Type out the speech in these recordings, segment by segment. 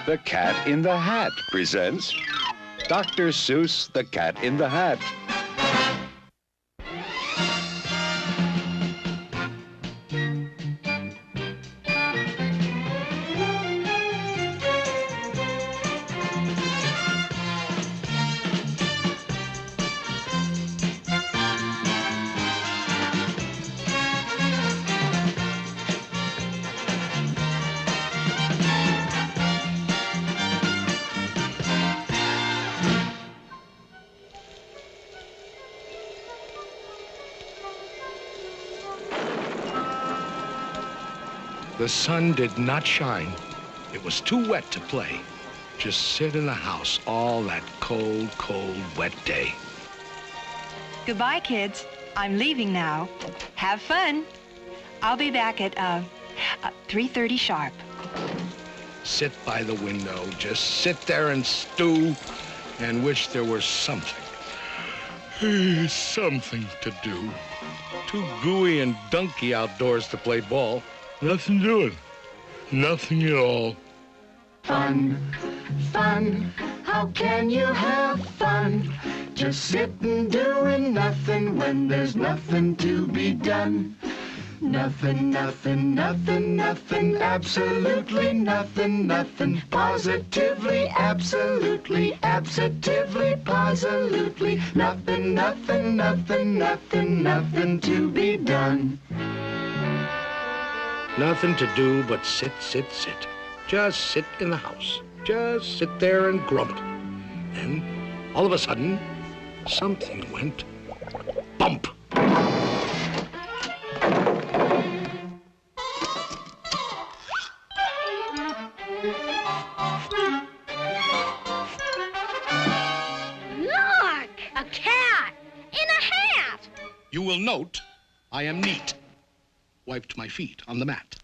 The Cat in the Hat presents Dr. Seuss, The Cat in the Hat. The sun did not shine. It was too wet to play. Just sit in the house all that cold, cold, wet day. Goodbye, kids. I'm leaving now. Have fun. I'll be back at 3:30 sharp. Sit by the window, just sit there and stew and wish there were something to do. Too gooey and dunky outdoors to play ball. Nothing doing. Nothing at all. Fun, fun, how can you have fun? Just sitting doing nothing when there's nothing to be done. Nothing, nothing, nothing, nothing, absolutely nothing, nothing, positively, absolutely, absolutely, positively, nothing, nothing, nothing, nothing, nothing to be done. Nothing to do but sit, sit, sit. Just sit in the house. Just sit there and grumble. Then, all of a sudden, something went bump. Look! A cat! In a hat! You will note I am neat. Wiped my feet on the mat.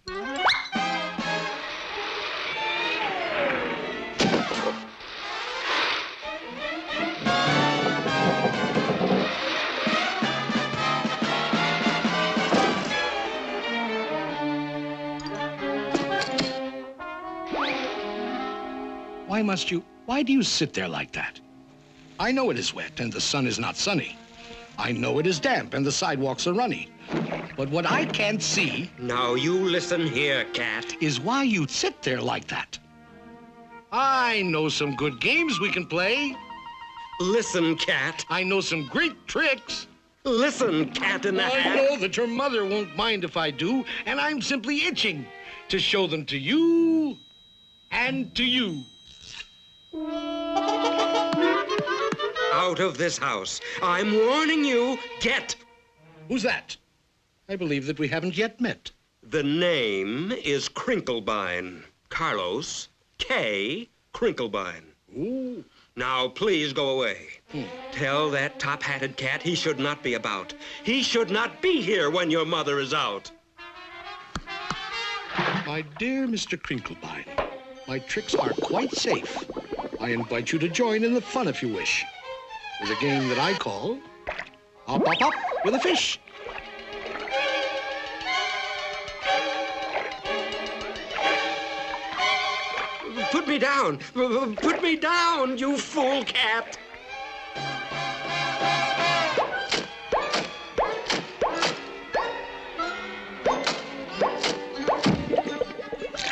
Why do you sit there like that? I know it is wet and the sun is not sunny. I know it is damp and the sidewalks are runny. But what I can't see... Now you listen here, cat. ...is why you sit there like that. I know some good games we can play. Listen, cat. I know some great tricks. Listen, cat in the hat. I know that your mother won't mind if I do, and I'm simply itching to show them to you and to you. Out of this house. I'm warning you, get. Who's that? I believe that we haven't yet met. The name is Crinklebine. Carlos K. Crinklebine. Ooh. Now, please go away. Tell that top-hatted cat he should not be about. He should not be here when your mother is out. My dear Mr. Crinklebine, my tricks are quite safe. I invite you to join in the fun if you wish. There's a game that I call Hop, Hop, Hop with a Fish. Put me down! Put me down, you fool cat!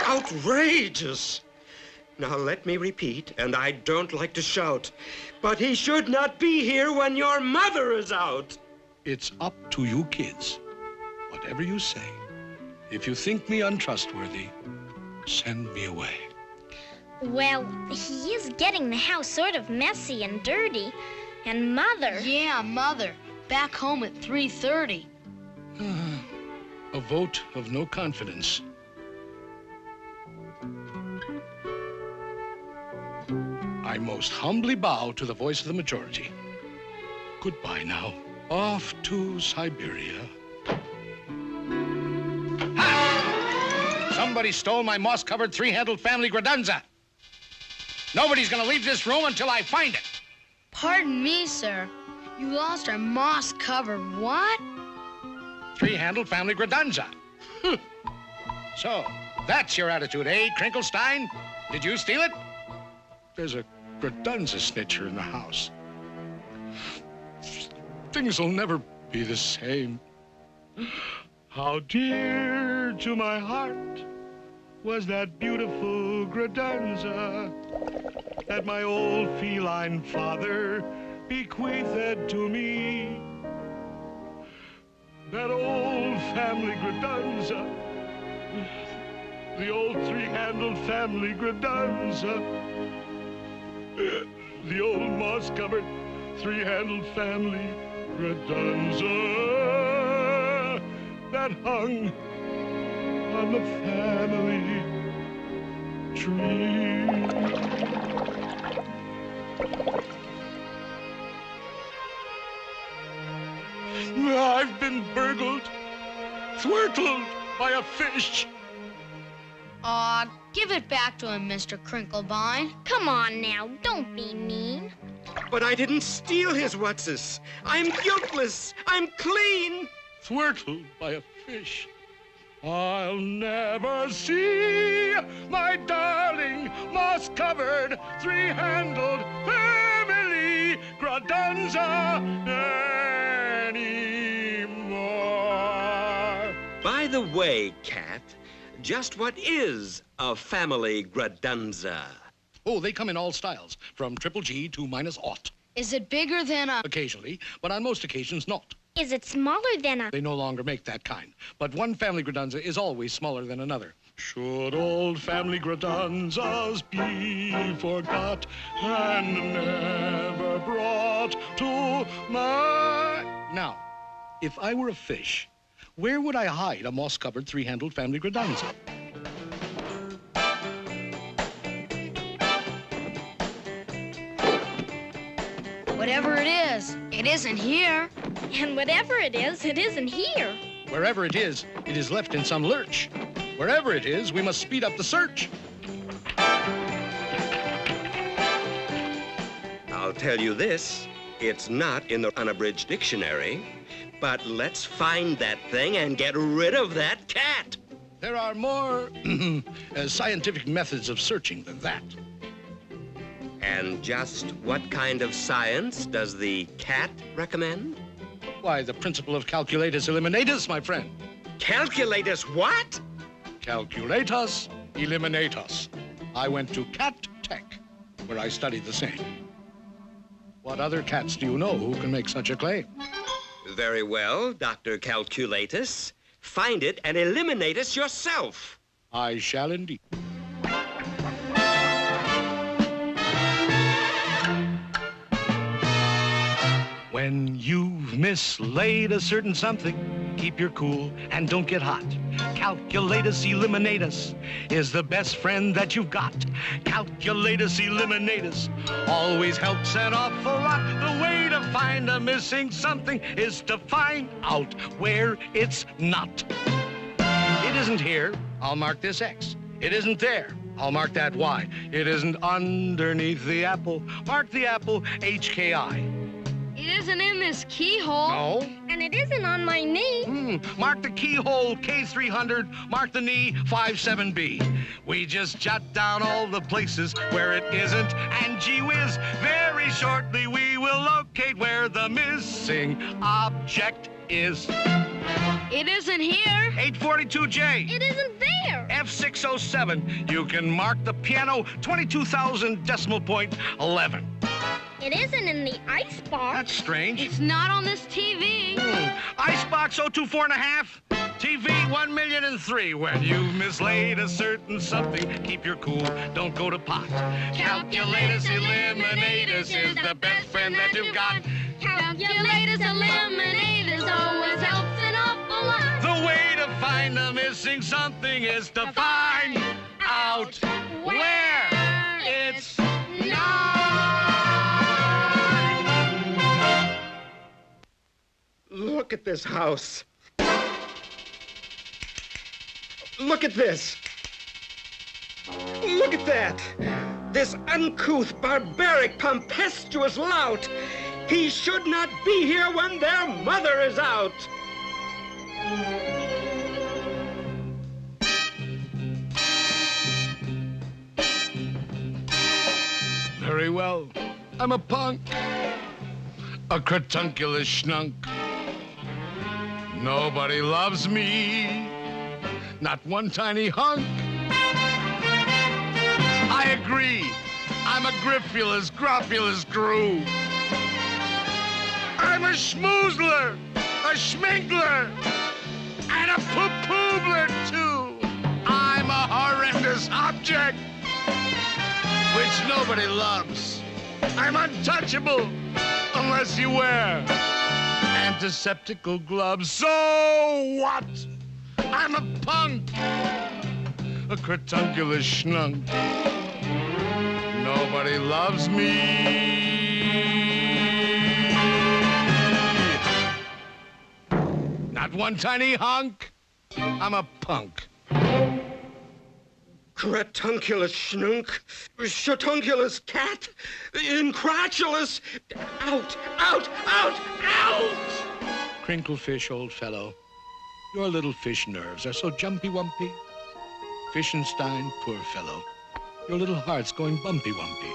Outrageous! Now let me repeat, and I don't like to shout, but he should not be here when your mother is out. It's up to you kids. Whatever you say. If you think me untrustworthy, send me away. Well, he is getting the house sort of messy and dirty. And Mother... Yeah, Mother. Back home at 3:30. A vote of no confidence. I most humbly bow to the voice of the majority. Goodbye now. Off to Siberia. Ha! Somebody stole my moss-covered three-handled family gradunza. Nobody's gonna leave this room until I find it. Pardon me, sir. You lost our moss-covered what? Three-handled family gradunza. So, that's your attitude, eh, Crinklestein? Did you steal it? There's a Gradunza snitcher in the house. Things will never be the same. How dear to my heart was that beautiful Gradunza that my old feline father bequeathed to me. That old family Gradunza, the old three-handled family Gradunza, the old moss-covered three-handled family Gradunza that hung on the family tree. I've been burgled, thwartled by a fish. Aw, give it back to him, Mr. Crinklebine. Come on now, don't be mean. But I didn't steal his what's-this. I'm guiltless. I'm clean. Thwartled by a fish. I'll never see my darling moss-covered three-handled family Gradunza anymore. By the way, Cat, just what is a family Gradunza? Oh, they come in all styles, from triple G to -0. Is it bigger than a... Occasionally, but on most occasions not. Is it smaller than a... They no longer make that kind. But one family Gradunza is always smaller than another. Should old family Gradunzas be forgot and never brought to my... Now, if I were a fish, where would I hide a moss-covered three-handled family Gradunza? Whatever it isn't here. And whatever it isn't here. Wherever it is left in some lurch. Wherever it is, we must speed up the search. I'll tell you this, it's not in the unabridged dictionary, but let's find that thing and get rid of that cat. There are more scientific methods of searching than that. And just what kind of science does the cat recommend? Why, the principle of calculatus eliminatus, my friend. Calculatus what? Calculatus eliminatus. I went to Cat Tech, where I studied the same. What other cats do you know who can make such a claim? Very well, Dr. Calculatus. Find it and eliminate us yourself. I shall indeed. When you've mislaid a certain something, keep your cool and don't get hot. Calculatus eliminatus is the best friend that you've got. Calculatus eliminatus always helps an awful lot. The way to find a missing something is to find out where it's not. It isn't here, I'll mark this X. It isn't there, I'll mark that Y. It isn't underneath the apple, mark the apple HKI. It isn't in this keyhole. No. And it isn't on my knee. Mark the keyhole K300, mark the knee 57B. We just jot down all the places where it isn't, and gee whiz, very shortly we will locate where the missing object is. It isn't here. 842J. It isn't there. F607. You can mark the piano 22,000 decimal point 11. It isn't in the icebox. That's strange. It's not on this TV. Icebox 024.5. TV 1,000,003. When you've mislaid a certain something, keep your cool, don't go to pot. Calculatus eliminatus is the best friend that you've got. Calculatus eliminatus always helps an awful lot. The way to find the missing something is to find out where it's not. Look at this house. Look at this. Look at that. This uncouth, barbaric, tempestuous lout. He should not be here when their mother is out. well, I'm a punk. A cratunculus schnunk. Nobody loves me. Not one tiny hunk. I agree. I'm a griffulous, gropulous crew. I'm a schmoozler, a schminkler, and a poo-poobler, too. I'm a horrendous object, which nobody loves. I'm untouchable, unless you wear antiseptical gloves. So what? I'm a punk, a cratunculus schnunk. Nobody loves me. Not one tiny hunk. I'm a punk. Cratunculus schnunk, shatunculus cat, incratulous, out, out, out, out! Crinklefish, old fellow, your little fish nerves are so jumpy-wumpy. Fishenstein, poor fellow, your little heart's going bumpy-wumpy.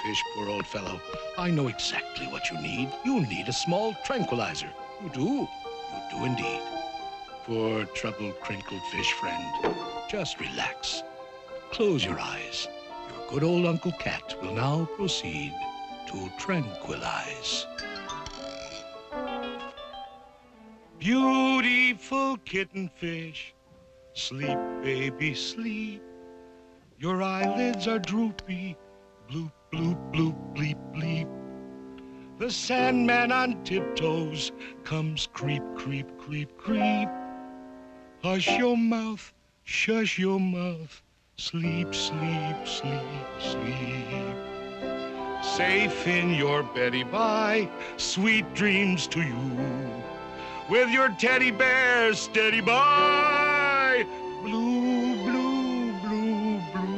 Fish, poor old fellow, I know exactly what you need. You need a small tranquilizer. You do indeed. Poor troubled crinkled fish friend, just relax. Close your eyes. Your good old Uncle Cat will now proceed to tranquilize. Beautiful kitten fish, sleep, baby, sleep. Your eyelids are droopy, bloop, bloop, bloop, bleep, bleep. The Sandman on tiptoes comes creep, creep, creep, creep. Hush your mouth, shush your mouth. Sleep, sleep, sleep, sleep. Safe in your beddy by, sweet dreams to you. With your teddy bear steady by, blue, blue, blue, blue.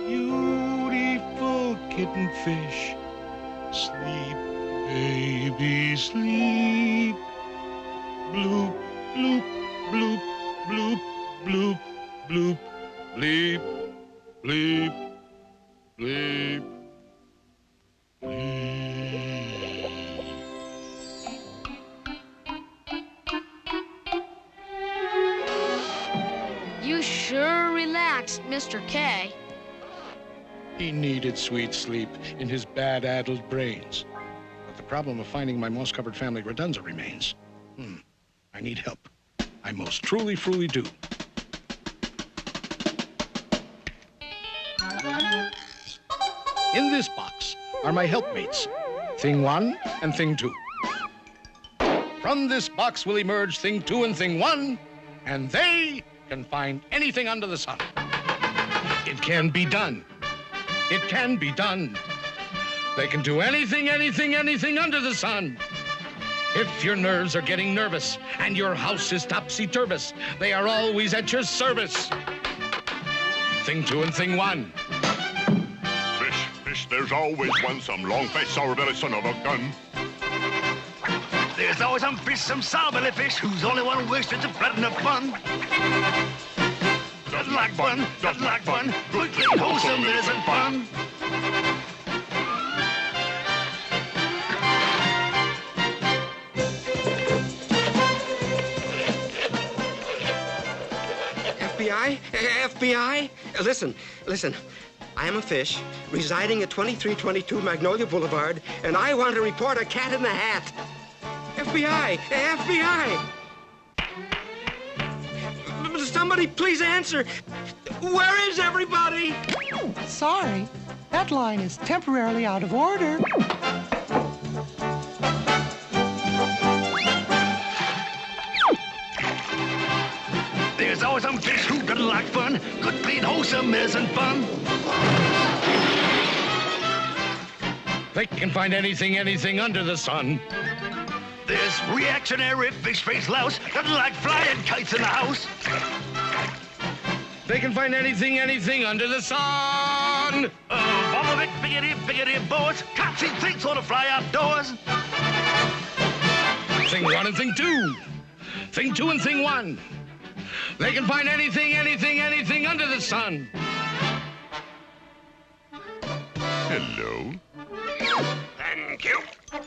Beautiful kitten fish, sleep, baby, sleep. Bloop, bloop, bloop, bloop, bloop. Bloop, bleep, bleep, bleep, bleep. You sure relaxed, Mr. K. He needed sweet sleep in his bad-addled brains. But the problem of finding my moss-covered family redunza remains. I need help. I most truly do. In this box are my helpmates, Thing 1 and Thing 2. From this box will emerge Thing 2 and Thing 1, and they can find anything under the sun. It can be done. It can be done. They can do anything, anything, anything under the sun. If your nerves are getting nervous and your house is topsy-turvous, they are always at your service. Thing 2 and Thing 1. Fish, there's always one, some long face, sour belly son of a gun. There's always some fish, some sour-belly fish, who's only one wasted to flatten up fun. Doesn't like fun, doesn't like fun, good, wholesome, isn't fun. FBI? Listen. I am a fish residing at 2322 Magnolia Boulevard, and I want to report a cat in the hat. FBI! Somebody please answer. Where is everybody? Sorry, that line is temporarily out of order. There's always some fish who doesn't like fun. Good, clean, wholesome isn't fun. They can find anything, anything under the sun. This reactionary fish-faced louse doesn't like flying kites in the house. They can find anything, anything under the sun. Bobovic, biggity, boys. Can't see things ought to fly outdoors. Thing 1 and Thing 2. Thing 2 and Thing 1. They can find anything, anything, anything under the sun. Hello. Thank you. 22,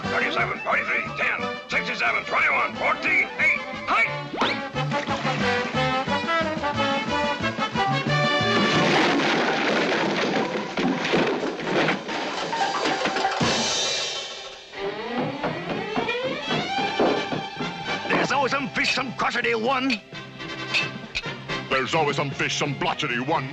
37, 43, 10, 67, 21, 14, 8, height! There's always some fish, some crotchety one. There's always some fish, some blotchety one.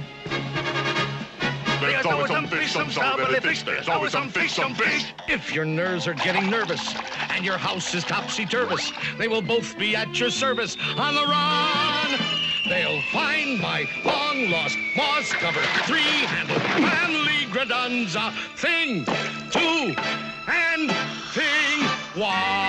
There's always some fish, some sour fish. There's always some fish, some fish. If your nerves are getting nervous and your house is topsy-turvous, they will both be at your service on the run. They'll find my long-lost moss-covered three-handled manly gradunza thing, two, and thing one.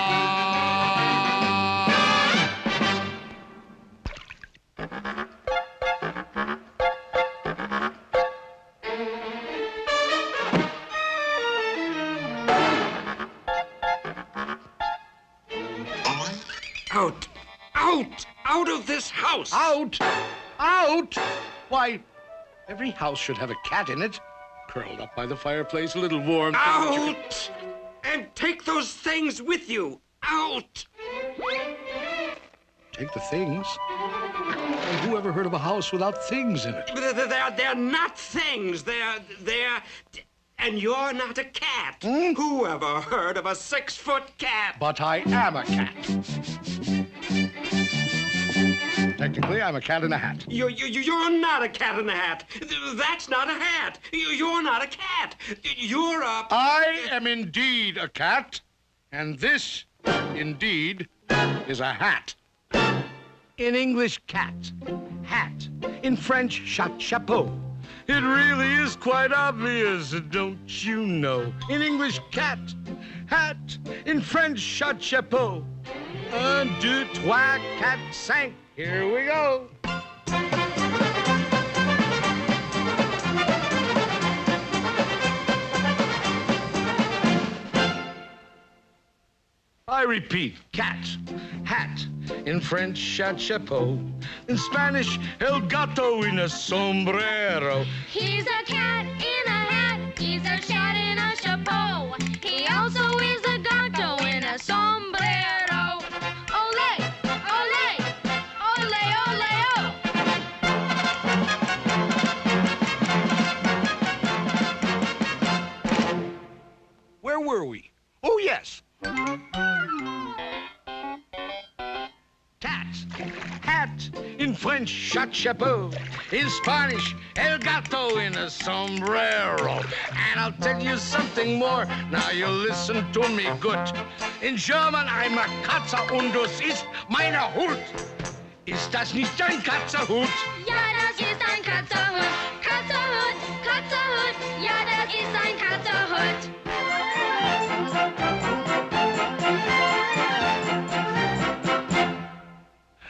Out! Out! Out of this house! Out! Out! Why, every house should have a cat in it. Curled up by the fireplace, a little warm. Out! And take those things with you! Out! Take the things? And who ever heard of a house without things in it? They're not things. They're... And you're not a cat. Who ever heard of a 6-foot cat? But I am a cat. Technically, I'm a cat in a hat. You're not a cat in a hat. That's not a hat. You're not a cat. You're a... I am indeed a cat, and this, indeed, is a hat. In English, cat. Hat. In French, chapeau. It really is quite obvious, don't you know? In English, cat. Hat. In French, chapeau. 1, 2, 3, 4, 5. Here we go. I repeat, cat, hat. In French, chapeau. In Spanish, el gato en a sombrero. He's a cat in a hat. He's a cat in a chapeau. He also is a gato in a sombrero. Ole, ole, ole, ole, oh. Where were we? Oh, yes. Cat, hat, in French, chapeau. In Spanish, el gato in a sombrero. And I'll tell you something more. Now you listen to me good. In German, I'm a Katze und das ist meine Hut. Ist das nicht ein Katzerhut? Ja, das ist ein Katzerhut. Katzerhut, Katzerhut. Ja, das ist ein Katzerhut.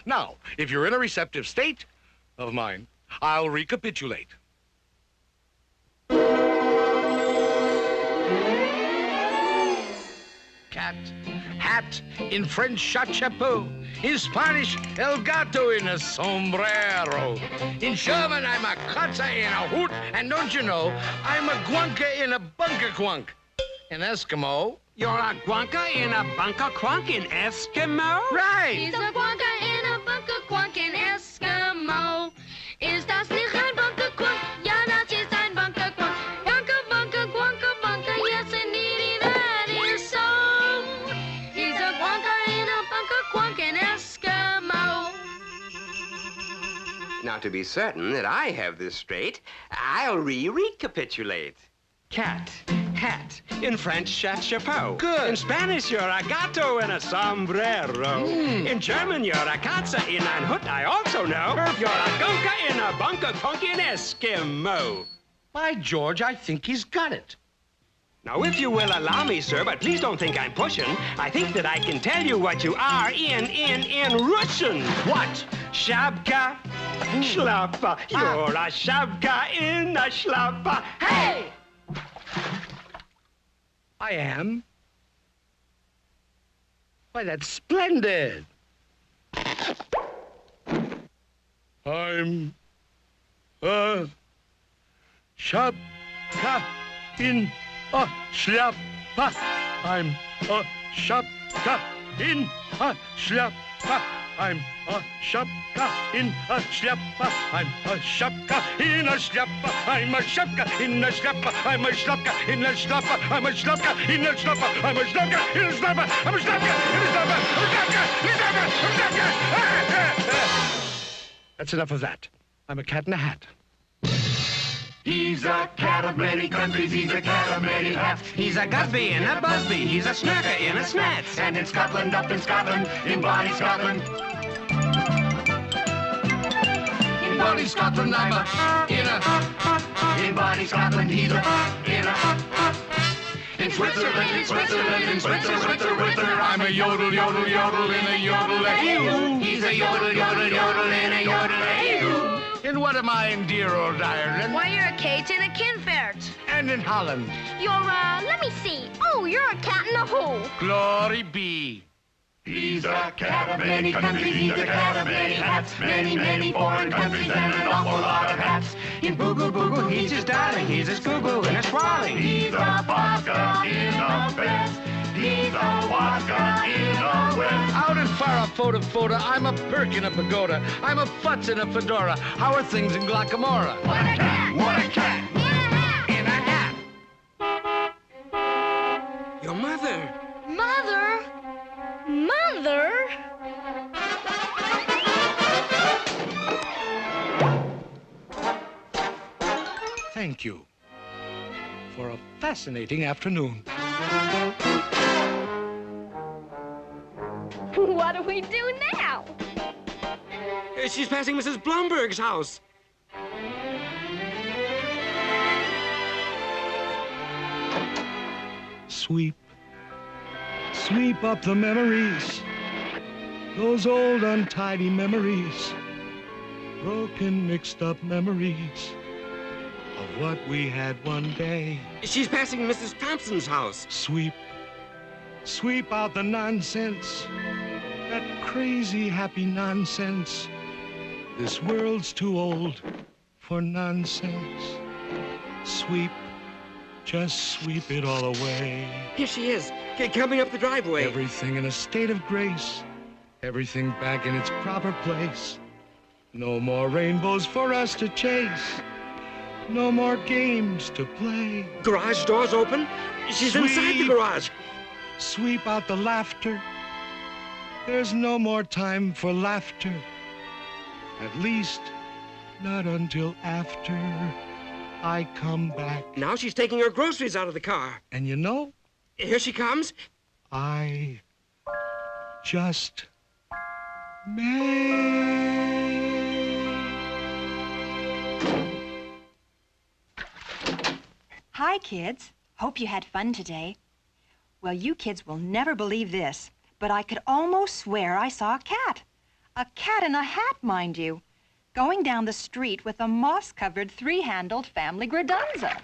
Now, if you're in a receptive state of mind, I'll recapitulate. Cat, hat, in French, chapeau. In Spanish, el gato in a sombrero. In German, I'm a Katze in a hoot. And don't you know, I'm a guanka in a bunker quunk. In Eskimo... You're a guanka in a bunker quunk in Eskimo? Right! He's a guanka in a bunker quunk in Eskimo. Ist das nicht ein bunker quunk? Ja, das ist ein bunker quunk. Bunker, bunker, guanka, bunker. Yes, indeed, that is so. He's a guanka in a bunker quunk in Eskimo. Now, to be certain that I have this straight, I'll recapitulate. Cat, hat. In French, chapeau. Good. In Spanish, you're a gato in a sombrero. In German, you're a Katze in ein Hut. I also know you're a gunka in a bunker quunk in Eskimo. By George, I think he's got it. Now, if you will allow me, sir, but please don't think I'm pushing, I think that I can tell you what you are in Russian. What? Shabka, shlappa. You're a shabka in a shlappa. Hey! I am? Why, that's splendid. I'm a shapka in a shliapa. I'm a shapka in a shliapa. I'm a shapka in a shliapa. I'm a shapka in a shliapa. I'm a shapka in a shliapa. I'm a shapka in a shliapa. I'm a shapka in a shliapa. I'm a shapka in a shliapa. I'm a shapka in a shliapa. That's enough of that. I'm a cat in a hat. He's a cat of many countries, he's a cat of many hats. He's a Gusby and a Busby, he's a snurker in a snats. And in Scotland, up in Scotland, in Bonnie Scotland. In Bonnie Scotland, I'm a inner. In Bonnie Scotland, he's a inner. In Switzerland, in Switzerland, in Switzerland, I'm a yodel, yodel, yodel in a yodel-a-hoo. He's a yodel, yodel, yodel in a yodel-a-hoo. And what am I in dear old Ireland? Why, you're a Kate and a Kinfert. And in Holland. You're, let me see. Oh, you're a cat in a hole. Glory be. He's a cat of many countries, he's a cat of many hats. Many, many foreign countries and an awful lot of hats. In Boogle Boogle, he's his darling, he's a Scoogle and a Swalling. He's a vodka in a vest. He's a vodka in a west. Out in Farah, I'm a perk in a pagoda. I'm a futz in a fedora. How are things in Glockamora? What a cat! What a cat! In a hat. Your mother. Mother? Mother? Thank you for a fascinating afternoon. What do we do now? She's passing Mrs. Blomberg's house. Sweep, sweep up the memories, those old untidy memories, broken, mixed up memories of what we had one day. She's passing Mrs. Thompson's house. Sweep, sweep out the nonsense, that crazy happy nonsense. This world's too old for nonsense. Sweep, just sweep it all away. Here she is, coming up the driveway. Everything in a state of grace, everything back in its proper place. No more rainbows for us to chase, no more games to play. Garage door's open. She's inside the garage. Sweep out the laughter. There's no more time for laughter. At least, not until after I come back. Now she's taking her groceries out of the car. And you know? Here she comes. I just may. Hi, kids. Hope you had fun today. Well, you kids will never believe this, but I could almost swear I saw a cat. A cat in a hat, mind you, going down the street with a moss-covered, three-handled family gradunza.